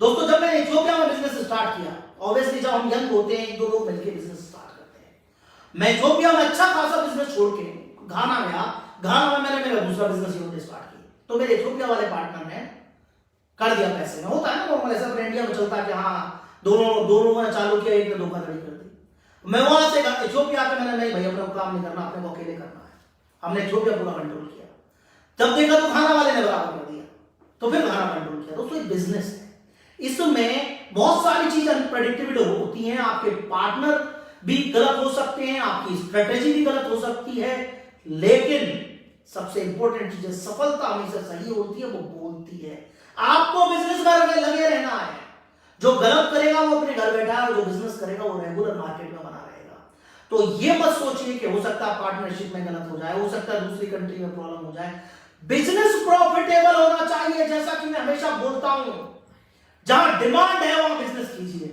दोस्तों जब मैंने इथियोपिया में बिजनेस स्टार्ट किया, ऑब्वियसली जब हम यंग होते हैं, एक दो लोग मिलकर बिजनेस स्टार्ट करते हैं। मैं इथियोपिया में अच्छा खासा बिजनेस छोड़ के घाना गया। घाना में मैंने मेरा दूसरा बिजनेस यूनिट स्टार्ट किया, तो मेरे इथियोपिया वाले पार्टनर ने कर दिया पैसे में। होता है ना नॉर्मल, ऐसा अपने इंडिया में चलता है कि हाँ दोनों ने चालू किया, एक ने धोखाधड़ी कर दी। मैं वहां से इथियोपिया आके मैंने नहीं भाई अपना काम नहीं करना, अपने को अकेले करना है। हमने इथियोपिया पूरा कंट्रोल किया। जब देखा तो खाना वाले ने बराबर कर दिया, तो फिर खाना कंट्रोल किया। दोस्तों एक बिजनेस है, इसमें बहुत सारी चीजें अनप्रेडिक्टेबल होती हैं। आपके पार्टनर भी गलत हो सकते हैं, आपकी स्ट्रेटेजी भी गलत हो सकती है, लेकिन सबसे इंपॉर्टेंट चीज है सफलता हमेशा सही होती है, वो बोलती है। आपको बिजनेस में लगे रहना है। जो गलत करेगा वो अपने घर बैठा है, जो बिजनेस करेगा वो रेगुलर मार्केट में बना रहेगा। तो ये मत सोचिए कि हो सकता है पार्टनरशिप में गलत हो जाए, हो सकता है दूसरी कंट्री में प्रॉब्लम हो जाए। बिजनेस प्रॉफिटेबल होना चाहिए, जैसा कि मैं हमेशा बोलता हूं, जहां डिमांड है वहां बिजनेस कीजिए।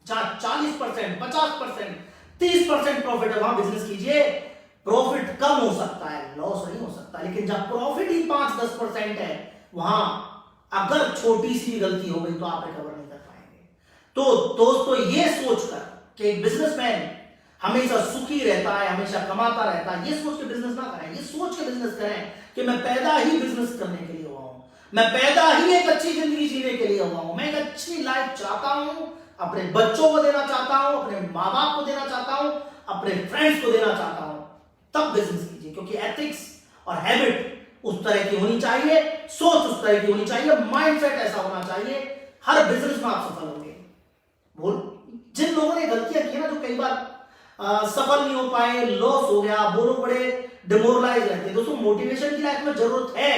जहां 40%, 50%, 30% प्रॉफिट है वहां बिजनेस कीजिए। प्रॉफिट कम हो सकता है, लॉस नहीं हो सकता, लेकिन जहां प्रॉफिट ही 5-10% है, वहां अगर छोटी सी गलती हो गई तो आप रिकवर नहीं कर पाएंगे। तो दोस्तों ये सोचकर कि एक बिजनेसमैन हमेशा सुखी रहता है, हमेशा कमाता रहता है, ये सोच के बिजनेस ना करें। ये सोच के बिजनेस करें कि मैं पैदा ही बिजनेस करने के लिए हुआ हूं, मैं पैदा ही एक अच्छी जिंदगी जीने के लिए हुआ हूं, मैं एक अच्छी लाइफ चाहता हूं, अपने बच्चों को देना चाहता हूं, अपने माँ बाप को देना चाहता हूं, अपने फ्रेंड्स को देना चाहता हूं, तब बिजनेस कीजिए। क्योंकि एथिक्स और हैबिट उस तरह की होनी चाहिए, सोच उस तरह की होनी चाहिए, माइंडसेट ऐसा होना चाहिए, हर बिजनेस में आप सफल होंगे। बोल जिन लोगों ने गलतियां की ना, जो कई बार सफल नहीं हो पाए, लॉस हो गया, वो लोग बड़े डिमोरलाइज रहते हैं। दोस्तों मोटिवेशन की लाइफ में जरूरत है,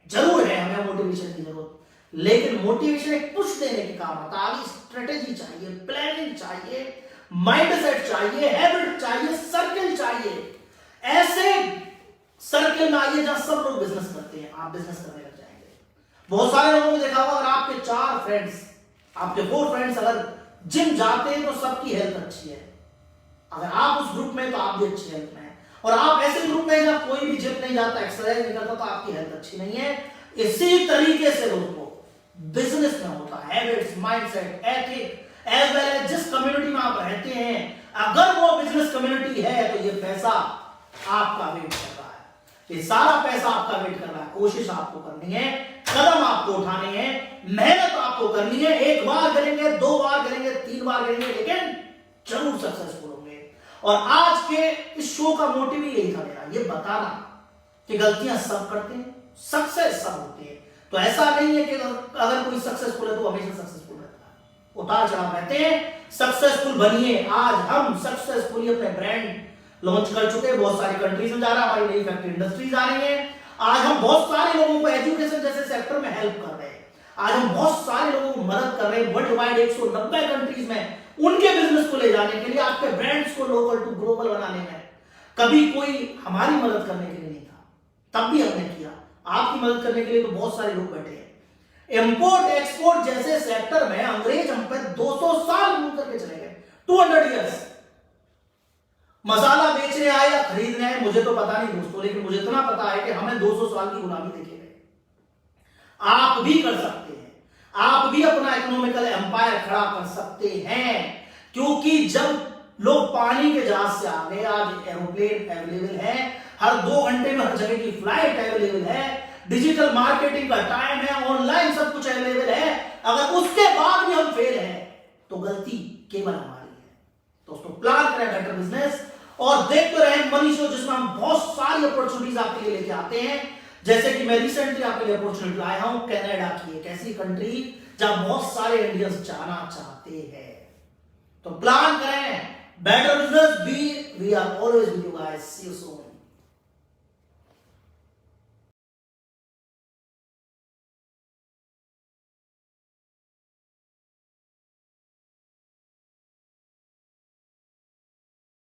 जरूर है हमें मोटिवेशन की जरूरत, लेकिन मोटिवेशन एक पुश देने के काम आता है। आगे स्ट्रेटेजी चाहिए, प्लानिंग चाहिए, माइंडसेट चाहिए, हैबिट चाहिए, सर्किल चाहिए। ऐसे सर्किल में आइए जहां सब लोग बिजनेस करते हैं, आप बिजनेस करने लग जाएंगे। बहुत सारे लोगों को देखा होगा, अगर आपके 4 फ्रेंड्स, आपके 4 फ्रेंड्स अगर जिम जाते हैं तो सबकी हेल्थ अच्छी है। अगर आप उस ग्रुप में तो आप भी अच्छी हेल्थ में हैं, और आप ऐसे ग्रुप में जब कोई भी जिम नहीं जाता, एक्सरसाइज नहीं करता, तो आपकी हेल्थ अच्छी नहीं है। इसी तरीके से दोस्तों बिजनेस में होता है, habits, mindset, ethic as well as जिस कम्युनिटी में आप रहते हैं, अगर वो बिजनेस कम्युनिटी है तो ये पैसा आपका वेट कर रहा है, ये सारा पैसा आपका वेट कर रहा है। कोशिश आपको करनी है, कदम आपको उठाने हैं, मेहनत आपको करनी है। 1 बार करेंगे, 2 बार करेंगे, 3 बार करेंगे, लेकिन जरूर सक्सेसफुल होंगे। और आज के इस शो का मोटिव ही यही था मेरा, ये बताना कि गलतियां सब करते हैं, सक्सेस सब होती है। तो ऐसा नहीं है कि अगर कोई सक्सेसफुल है तो हमेशा सक्सेसफुल रहता है, उतार चढ़ाव रहते हैं। सक्सेसफुल बनिए। आज हम सक्सेसफुली अपने ब्रांड लॉन्च कर चुके हैं, बहुत सारी कंट्रीज में जा रहा है, हमारी नई फैक्ट्री इंडस्ट्रीज आ रही है। आज हम बहुत सारे लोगों को एजुकेशन जैसे सेक्टर में हेल्प कर रहे हैं। आज हम बहुत सारे लोगों को मदद कर रहे हैं वर्ल्ड वाइड 190 कंट्रीज में, उनके बिजनेस को ले जाने के लिए, आपके ब्रांड्स को लोकल टू ग्लोबल बनाने में। कभी कोई हमारी मदद करने के लिए नहीं था, तब भी हमने किया। आपकी मदद करने के लिए तो बहुत सारे लोग बैठे हैं। इंपोर्ट एक्सपोर्ट जैसे सेक्टर में अंग्रेज हम पे 200 साल रूल करके चले गए, 200 ईयर्स। मसाला बेचने आए या खरीदने आए मुझे तो पता नहीं दोस्तों, लेकिन मुझे इतना पता है कि हमें 200 साल की गुलामी देखे गए। आप भी कर सकते हैं, आप भी अपना इकोनॉमिकल एम्पायर खड़ा कर सकते हैं, क्योंकि जब लोग पानी के जहाज से आ गए, आज एरोप्लेन अवेलेबल है, हर 2 घंटे में हर जगह की फ्लाइट अवेलेबल है, डिजिटल मार्केटिंग का टाइम है, ऑनलाइन सब कुछ अवेलेबल है। अगर उसके बाद भी हम फेल हैं तो गलती केवल हमारी है। दोस्तों प्लान करें बेटर बिजनेस और देखते रहें मनी शो, जिसमें हम बहुत सारी अपॉर्चुनिटीज आपके लिए लेके आते हैं। जैसे कि मैं रिसेंटली आपके लिए अपॉर्चुनिटी लाया हूं कनाडा की, एक ऐसी कंट्री जहां बहुत सारे इंडियंस जाना चाहते हैं। तो प्लान करें better business, we are always with you guys, see you soon.